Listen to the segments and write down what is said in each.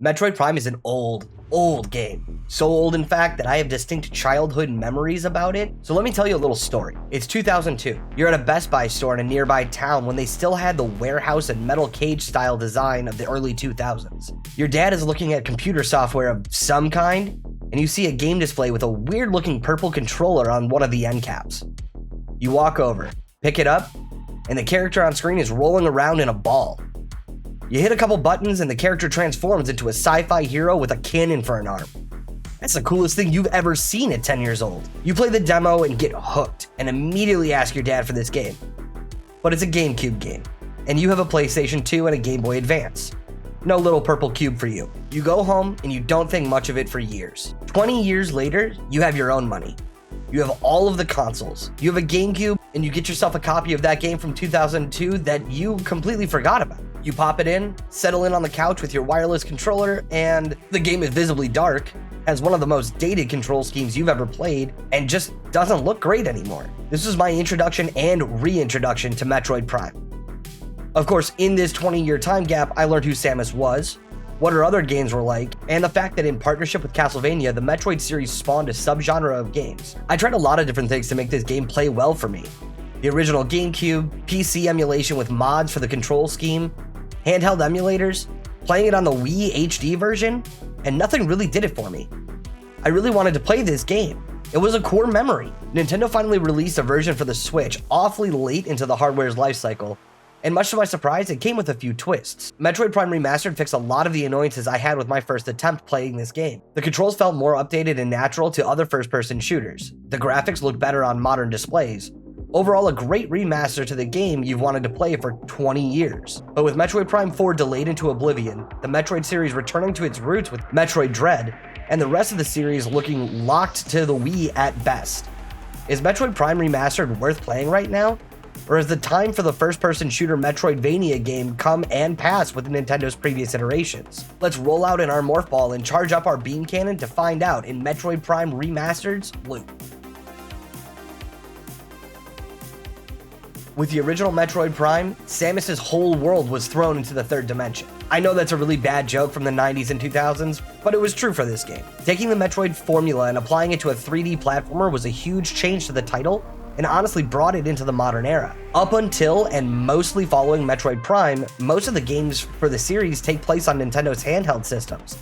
Metroid Prime is an old game. So old, in fact, that I have distinct childhood memories about it. So let me tell you a little story. It's 2002. You're at a Best Buy store in a nearby town when they still had the warehouse and metal cage style design of the early 2000s. Your dad is looking at computer software of some kind, and you see a game display with a weird looking purple controller on one of the end caps. You walk over, pick it up, and the character on screen is rolling around in a ball. You hit a couple buttons and the character transforms into a sci-fi hero with a cannon for an arm. That's the coolest thing you've ever seen at 10 years old. You play the demo and get hooked and immediately ask your dad for this game. But it's a GameCube game, and you have a PlayStation 2 and a Game Boy Advance. No little purple cube for you. You go home and you don't think much of it for years. 20 years later, you have your own money. You have all of the consoles. You have a GameCube and you get yourself a copy of that game from 2002 that you completely forgot about. You pop it in, settle in on the couch with your wireless controller, and the game is visibly dark, has one of the most dated control schemes you've ever played, and just doesn't look great anymore. This was my introduction and reintroduction to Metroid Prime. Of course, in this 20-year time gap, I learned who Samus was, what her other games were like, and the fact that in partnership with Castlevania, the Metroid series spawned a subgenre of games. I tried a lot of different things to make this game play well for me. The original GameCube, PC emulation with mods for the control scheme, handheld emulators, playing it on the Wii HD version, and nothing really did it for me. I really wanted to play this game. It was a core memory. Nintendo finally released a version for the Switch awfully late into the hardware's lifecycle, and much to my surprise, it came with a few twists. Metroid Prime Remastered fixed a lot of the annoyances I had with my first attempt playing this game. The controls felt more updated and natural to other first-person shooters. The graphics looked better on modern displays. Overall, a great remaster to the game you've wanted to play for 20 years. But with Metroid Prime 4 delayed into oblivion, the Metroid series returning to its roots with Metroid Dread, and the rest of the series looking locked to the Wii at best, is Metroid Prime Remastered worth playing right now? Or has the time for the first-person shooter Metroid-vania game come and pass with Nintendo's previous iterations? Let's roll out in our morph ball and charge up our beam cannon to find out in Metroid Prime Remastered's loop. With the original Metroid Prime, Samus's whole world was thrown into the third dimension. I know that's a really bad joke from the 90s and 2000s, but it was true for this game. Taking the Metroid formula and applying it to a 3D platformer was a huge change to the title, and honestly brought it into the modern era. Up until and mostly following Metroid Prime, most of the games for the series take place on Nintendo's handheld systems,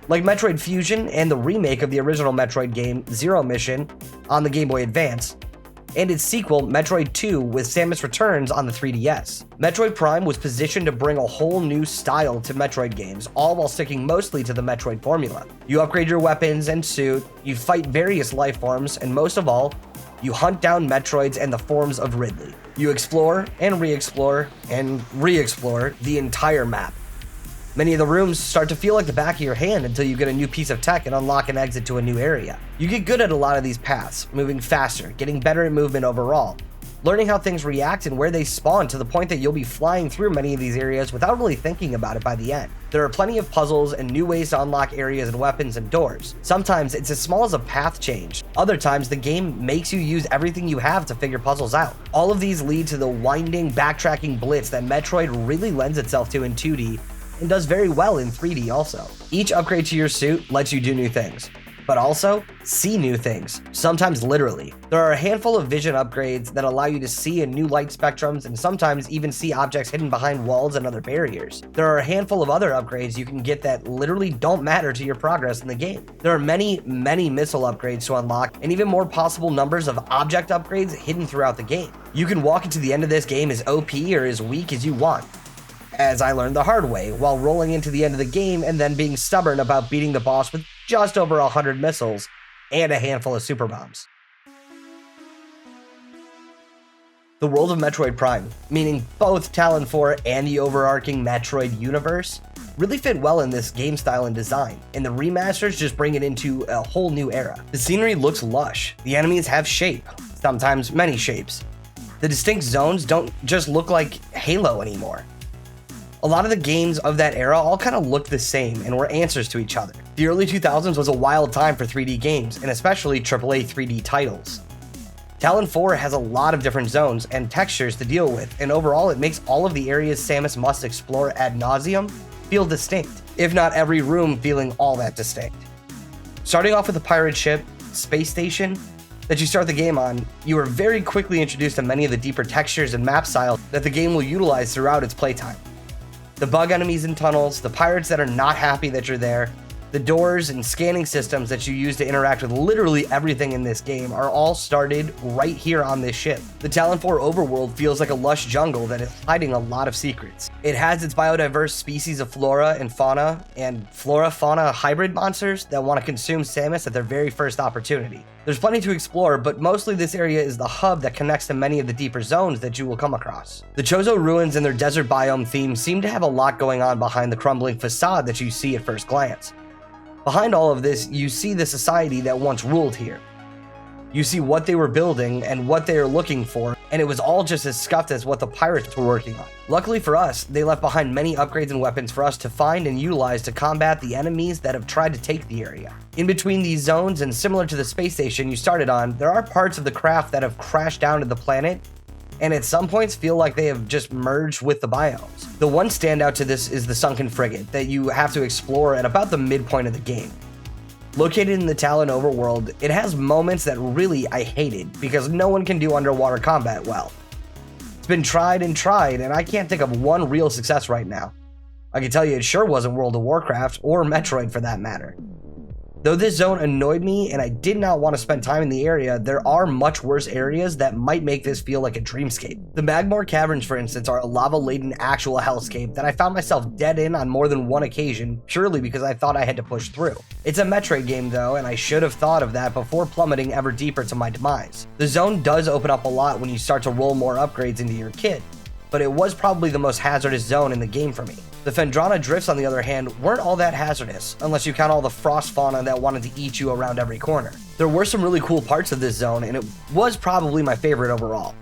like Metroid Fusion and the remake of the original Metroid game, Zero Mission, on the Game Boy Advance, and its sequel, Metroid 2, with Samus Returns on the 3DS. Metroid Prime was positioned to bring a whole new style to Metroid games, all while sticking mostly to the Metroid formula. You upgrade your weapons and suit, you fight various life forms, and most of all, you hunt down Metroids and the forms of Ridley. You explore and re-explore the entire map. Many of the rooms start to feel like the back of your hand until you get a new piece of tech and unlock an exit to a new area. You get good at a lot of these paths, moving faster, getting better at movement overall, learning how things react and where they spawn to the point that you'll be flying through many of these areas without really thinking about it by the end. There are plenty of puzzles and new ways to unlock areas and weapons and doors. Sometimes it's as small as a path change. Other times the game makes you use everything you have to figure puzzles out. All of these lead to the winding, backtracking blitz that Metroid really lends itself to in 2D and does very well in 3D also. Each upgrade to your suit lets you do new things, but also see new things, sometimes literally. There are a handful of vision upgrades that allow you to see in new light spectrums and sometimes even see objects hidden behind walls and other barriers. There are a handful of other upgrades you can get that literally don't matter to your progress in the game. There are many missile upgrades to unlock and even more possible numbers of object upgrades hidden throughout the game. You can walk into the end of this game as OP or as weak as you want, as I learned the hard way, while rolling into the end of the game and then being stubborn about beating the boss with just over 100 missiles and a handful of super bombs. The world of Metroid Prime, meaning both Talon 4 and the overarching Metroid universe, really fit well in this game style and design, and the remasters just bring it into a whole new era. The scenery looks lush, the enemies have shape, sometimes many shapes. The distinct zones don't just look like Halo anymore. A lot of the games of that era all kind of looked the same and were answers to each other. The early 2000s was a wild time for 3D games, and especially AAA 3D titles. Talon 4 has a lot of different zones and textures to deal with, and overall it makes all of the areas Samus must explore ad nauseum feel distinct. if not every room feeling all that distinct. Starting off with a pirate ship, space station, that you start the game on, you are very quickly introduced to many of the deeper textures and map styles that the game will utilize throughout its playtime. The bug enemies in tunnels, the pirates that are not happy that you're there, the doors and scanning systems that you use to interact with literally everything in this game are all started right here on this ship. The Talon 4 overworld feels like a lush jungle that is hiding a lot of secrets. It has its biodiverse species of flora and flora-fauna hybrid monsters that want to consume Samus at their very first opportunity. There's plenty to explore, but mostly this area is the hub that connects to many of the deeper zones that you will come across. The Chozo ruins and their desert biome theme seem to have a lot going on behind the crumbling facade that you see at first glance. Behind all of this, you see the society that once ruled here. You see what they were building and what they are looking for, and it was all just as scuffed as what the pirates were working on. Luckily for us, they left behind many upgrades and weapons for us to find and utilize to combat the enemies that have tried to take the area. In between these zones, and similar to the space station you started on, there are parts of the craft that have crashed down to the planet, and at some points feel like they have just merged with the biomes. The one standout to this is the sunken frigate that you have to explore at about the midpoint of the game. Located in the Talon overworld, it has moments that really I hated because no one can do underwater combat well. It's been tried, and I can't think of one real success right now. I can tell you it sure wasn't World of Warcraft or Metroid for that matter. Though this zone annoyed me and I did not want to spend time in the area, there are much worse areas that might make this feel like a dreamscape. The Magmore Caverns, for instance, are a lava-laden actual hellscape that I found myself dead in on more than one occasion, purely because I thought I had to push through. It's a Metroid game though, and I should have thought of that before plummeting ever deeper to my demise. The zone does open up a lot when you start to roll more upgrades into your kit, but it was probably the most hazardous zone in the game for me. The Phendrana drifts, on the other hand, weren't all that hazardous, unless you count all the frost fauna that wanted to eat you around every corner. There were some really cool parts of this zone, and it was probably my favorite overall.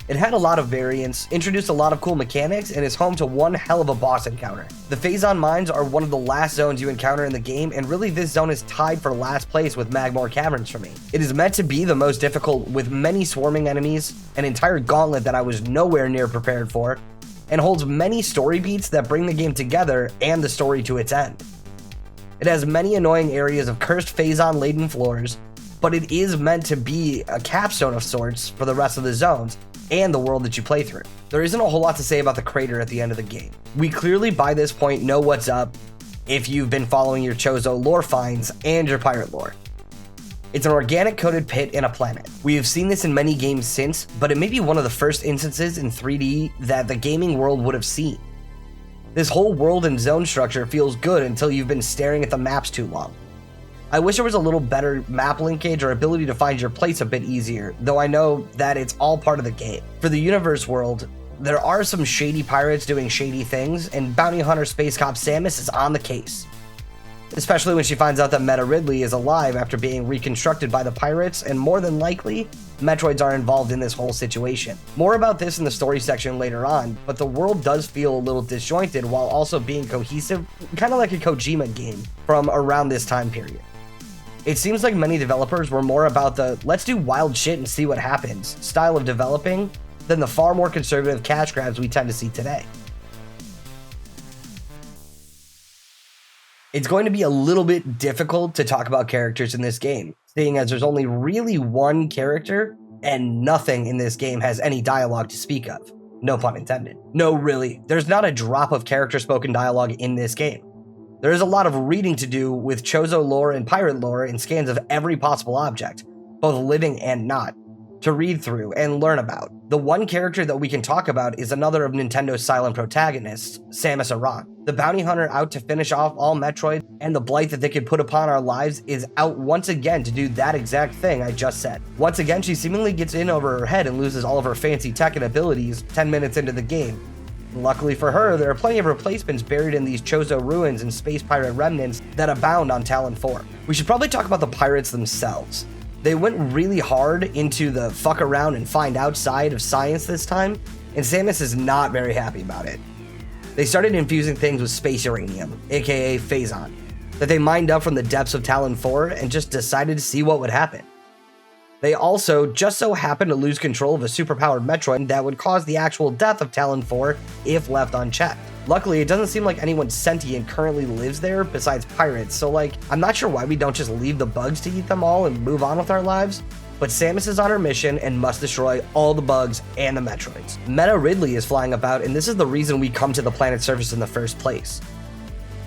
It had a lot of variance, introduced a lot of cool mechanics, and is home to one hell of a boss encounter. The Phazon Mines are one of the last zones you encounter in the game, and really this zone is tied for last place with Magmore Caverns for me. It is meant to be the most difficult, with many swarming enemies, an entire gauntlet that I was nowhere near prepared for, and holds many story beats that bring the game together and the story to its end. It has many annoying areas of cursed Phazon-laden floors, but it is meant to be a capstone of sorts for the rest of the zones and the world that you play through. There isn't a whole lot to say about the crater at the end of the game. We clearly by this point know what's up if you've been following your Chozo lore finds and your pirate lore. It's an organic coated pit in a planet. We have seen this in many games since, but it may be one of the first instances in 3D that the gaming world would have seen. This whole world and zone structure feels good until you've been staring at the maps too long. I wish there was a little better map linkage or ability to find your place a bit easier, though I know that it's all part of the game. For the universe world, there are some shady pirates doing shady things, and bounty hunter space cop Samus is on the case. Especially when she finds out that Meta Ridley is alive after being reconstructed by the pirates, and more than likely, Metroids are involved in this whole situation. More about this in the story section later on, but the world does feel a little disjointed while also being cohesive, kind of like a Kojima game from around this time period. It seems like many developers were more about the let's do wild shit and see what happens style of developing than the far more conservative cash grabs we tend to see today. It's going to be a little bit difficult to talk about characters in this game, seeing as there's only really one character, and nothing in this game has any dialogue to speak of. No pun intended. No, really, there's not a drop of character spoken dialogue in this game. There is a lot of reading to do with Chozo lore and pirate lore and scans of every possible object, both living and not, to read through and learn about. The one character that we can talk about is another of Nintendo's silent protagonists, Samus Aran. The bounty hunter out to finish off all Metroid, and the blight that they could put upon our lives is out once again to do that exact thing I just said. Once again, she seemingly gets in over her head and loses all of her fancy tech and abilities 10 minutes into the game. Luckily for her, there are plenty of replacements buried in these Chozo ruins and space pirate remnants that abound on Talon 4. We should probably talk about the pirates themselves. They went really hard into the fuck around and find out side of science this time, and Samus is not very happy about it. They started infusing things with space uranium, aka Phazon, that they mined up from the depths of Talon 4 and just decided to see what would happen. They also just so happened to lose control of a superpowered Metroid that would cause the actual death of Talon 4 if left unchecked. Luckily, it doesn't seem like anyone sentient currently lives there besides pirates, so like, I'm not sure why we don't just leave the bugs to eat them all and move on with our lives, but Samus is on her mission and must destroy all the bugs and the Metroids. Meta Ridley is flying about, and this is the reason we come to the planet's surface in the first place.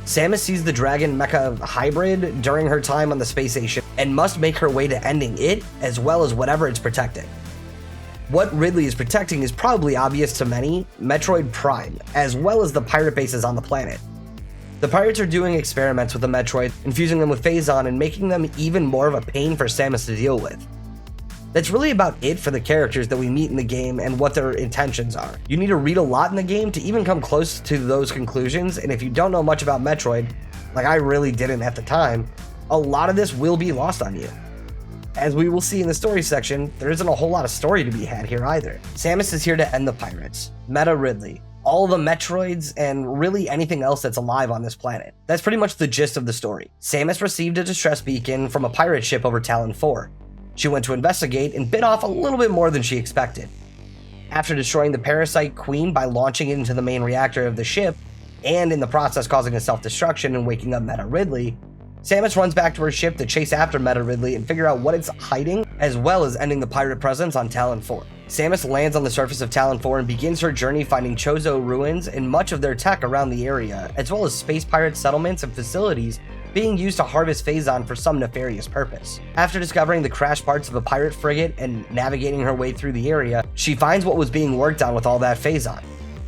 Samus sees the dragon mecha hybrid during her time on the space station and must make her way to ending it as well as whatever it's protecting. What Ridley is protecting is probably obvious to many, Metroid Prime, as well as the pirate bases on the planet. The pirates are doing experiments with the Metroid, infusing them with Phazon and making them even more of a pain for Samus to deal with. That's really about it for the characters that we meet in the game and what their intentions are. You need to read a lot in the game to even come close to those conclusions, and if you don't know much about Metroid, like I really didn't at the time, a lot of this will be lost on you. As we will see in the story section, there isn't a whole lot of story to be had here either. Samus is here to end the pirates, Meta Ridley, all the Metroids, and really anything else that's alive on this planet. That's pretty much the gist of the story. Samus received a distress beacon from a pirate ship over Talon 4. She went to investigate and bit off a little bit more than she expected. After destroying the parasite queen by launching it into the main reactor of the ship, and in the process causing a self-destruction and waking up Meta Ridley, Samus runs back to her ship to chase after Meta Ridley and figure out what it's hiding, as well as ending the pirate presence on Talon 4. Samus lands on the surface of Talon 4 and begins her journey finding Chozo ruins and much of their tech around the area, as well as space pirate settlements and facilities being used to harvest Phazon for some nefarious purpose. After discovering the crash parts of a pirate frigate and navigating her way through the area, she finds what was being worked on with all that Phazon: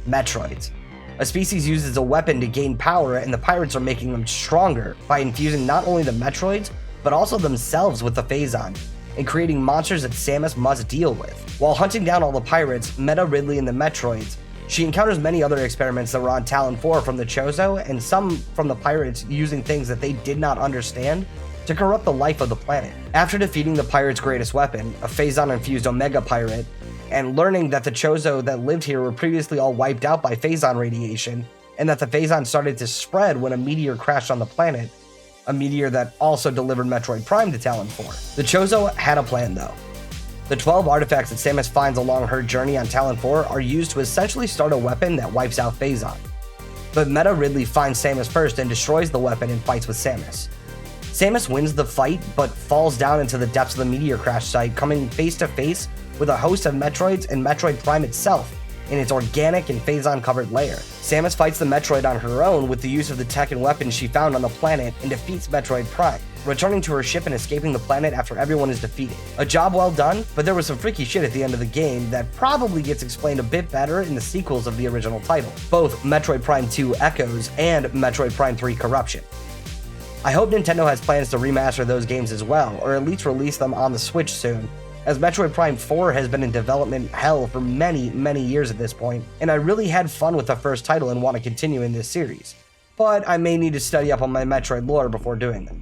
Metroids. A species used as a weapon to gain power, and the pirates are making them stronger by infusing not only the Metroids, but also themselves with the Phazon, and creating monsters that Samus must deal with. While hunting down all the pirates, Meta Ridley and the Metroids, she encounters many other experiments that were on Talon 4 from the Chozo, and some from the pirates using things that they did not understand to corrupt the life of the planet. After defeating the pirates' greatest weapon, a Phazon-infused Omega pirate, and learning that the Chozo that lived here were previously all wiped out by Phazon radiation, and that the Phazon started to spread when a meteor crashed on the planet, a meteor that also delivered Metroid Prime to Talon 4. The Chozo had a plan though. The 12 artifacts that Samus finds along her journey on Talon 4 are used to essentially start a weapon that wipes out Phazon. But Meta Ridley finds Samus first and destroys the weapon and fights with Samus. Samus wins the fight, but falls down into the depths of the meteor crash site, coming face to face with a host of Metroids and Metroid Prime itself in its organic and Phazon-covered lair. Samus fights the Metroid on her own with the use of the tech and weapons she found on the planet and defeats Metroid Prime, returning to her ship and escaping the planet after everyone is defeated. A job well done, but there was some freaky shit at the end of the game that probably gets explained a bit better in the sequels of the original title, both Metroid Prime 2 Echoes and Metroid Prime 3 Corruption. I hope Nintendo has plans to remaster those games as well, or at least release them on the Switch soon, as Metroid Prime 4 has been in development hell for many, many years at this point, and I really had fun with the first title and want to continue in this series. But I may need to study up on my Metroid lore before doing that.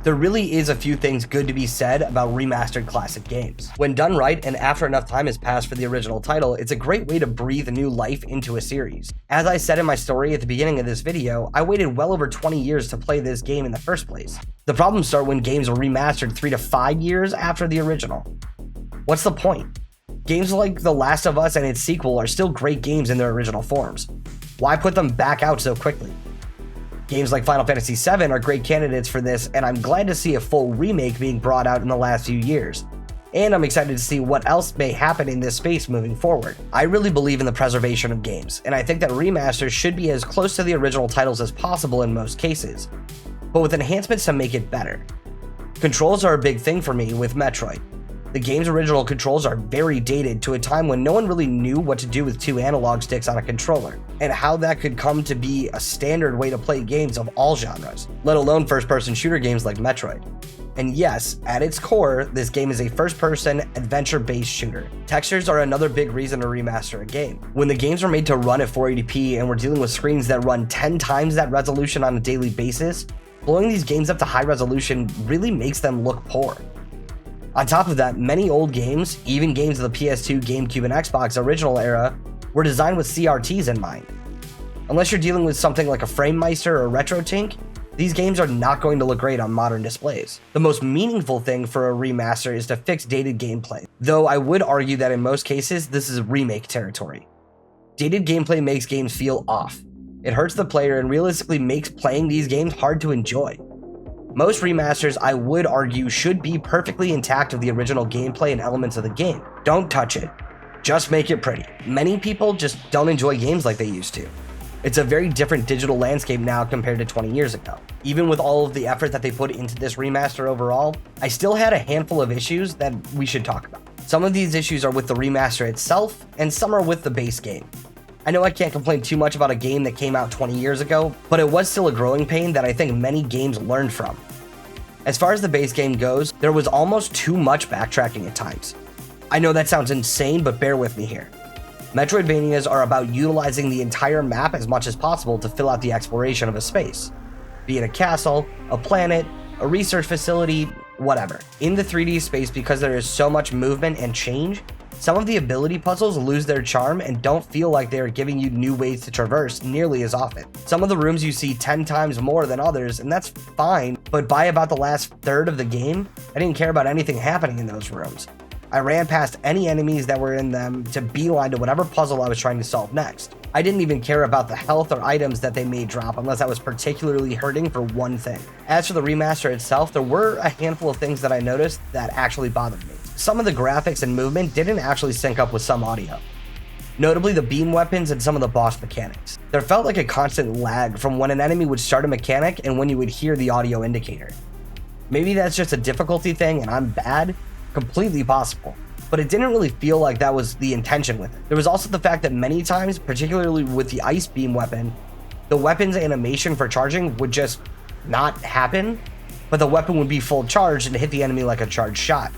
There really is a few things good to be said about remastered classic games. When done right, and after enough time has passed for the original title, it's a great way to breathe new life into a series. As I said in my story at the beginning of this video, I waited well over 20 years to play this game in the first place. The problems start when games are remastered 3 to 5 years after the original. What's the point? Games like The Last of Us and its sequel are still great games in their original forms. Why put them back out so quickly? Games like Final Fantasy VII are great candidates for this, and I'm glad to see a full remake being brought out in the last few years. And I'm excited to see what else may happen in this space moving forward. I really believe in the preservation of games, and I think that remasters should be as close to the original titles as possible in most cases, but with enhancements to make it better. Controls are a big thing for me with Metroid. The game's original controls are very dated to a time when no one really knew what to do with 2 analog sticks on a controller, and how that could come to be a standard way to play games of all genres, let alone first-person shooter games like Metroid. And yes, at its core, this game is a first-person, adventure-based shooter. Textures are another big reason to remaster a game. When the games are made to run at 480p and we're dealing with screens that run 10 times that resolution on a daily basis, blowing these games up to high resolution really makes them look poor. On top of that, many old games, even games of the PS2, GameCube, and Xbox original era, were designed with CRTs in mind. Unless you're dealing with something like a FrameMeister or RetroTink, these games are not going to look great on modern displays. The most meaningful thing for a remaster is to fix dated gameplay, though I would argue that in most cases, this is remake territory. Dated gameplay makes games feel off. It hurts the player and realistically makes playing these games hard to enjoy. Most remasters, I would argue, should be perfectly intact of the original gameplay and elements of the game. Don't touch it. Just make it pretty. Many people just don't enjoy games like they used to. It's a very different digital landscape now compared to 20 years ago. Even with all of the effort that they put into this remaster overall, I still had a handful of issues that we should talk about. Some of these issues are with the remaster itself, and some are with the base game. I know I can't complain too much about a game that came out 20 years ago, but it was still a growing pain that I think many games learned from. As far as the base game goes, there was almost too much backtracking at times. I know that sounds insane, but bear with me here. Metroidvanias are about utilizing the entire map as much as possible to fill out the exploration of a space, be it a castle, a planet, a research facility, whatever. In the 3D space, because there is so much movement and change, some of the ability puzzles lose their charm and don't feel like they are giving you new ways to traverse nearly as often. Some of the rooms you see 10 times more than others, and that's fine, but by about the last third of the game, I didn't care about anything happening in those rooms. I ran past any enemies that were in them to beeline to whatever puzzle I was trying to solve next. I didn't even care about the health or items that they may drop unless I was particularly hurting for one thing. As for the remaster itself, there were a handful of things that I noticed that actually bothered me. Some of the graphics and movement didn't actually sync up with some audio. Notably the beam weapons and some of the boss mechanics. There felt like a constant lag from when an enemy would start a mechanic and when you would hear the audio indicator. Maybe that's just a difficulty thing and I'm bad, completely possible, but it didn't really feel like that was the intention with it. There was also the fact that many times, particularly with the ice beam weapon, the weapon's animation for charging would just not happen, but the weapon would be full charged and hit the enemy like a charged shot.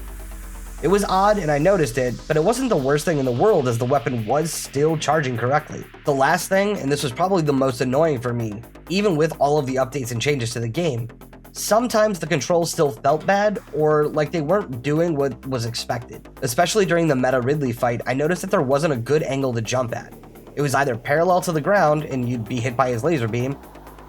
It was odd and I noticed it, but it wasn't the worst thing in the world as the weapon was still charging correctly. The last thing, and this was probably the most annoying for me, even with all of the updates and changes to the game, sometimes the controls still felt bad or like they weren't doing what was expected. Especially during the Meta Ridley fight, I noticed that there wasn't a good angle to jump at. It was either parallel to the ground and you'd be hit by his laser beam,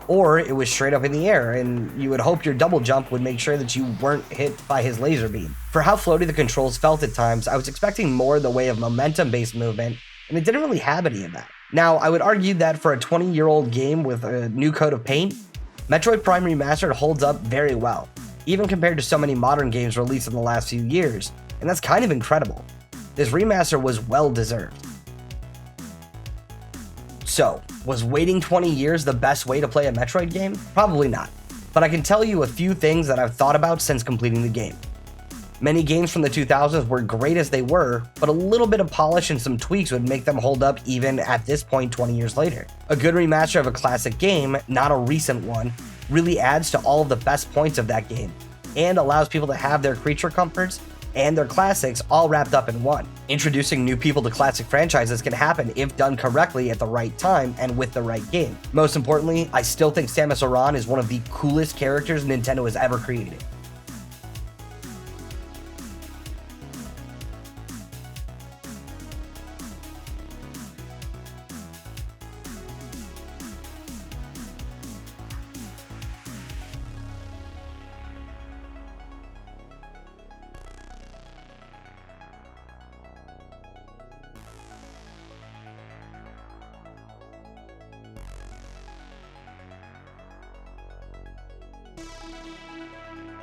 or it was straight up in the air and you would hope your double jump would make sure that you weren't hit by his laser beam. For how floaty the controls felt at times, I was expecting more in the way of momentum-based movement, and it didn't really have any of that. Now, I would argue that for a 20-year-old game with a new coat of paint, Metroid Prime Remastered holds up very well, even compared to so many modern games released in the last few years, and that's kind of incredible. This remaster was well deserved. So, was waiting 20 years the best way to play a Metroid game? Probably not, but I can tell you a few things that I've thought about since completing the game. Many games from the 2000s were great as they were, but a little bit of polish and some tweaks would make them hold up even at this point 20 years later. A good remaster of a classic game, not a recent one, really adds to all of the best points of that game, and allows people to have their creature comforts and their classics all wrapped up in one. Introducing new people to classic franchises can happen if done correctly at the right time and with the right game. Most importantly, I still think Samus Aran is one of the coolest characters Nintendo has ever created.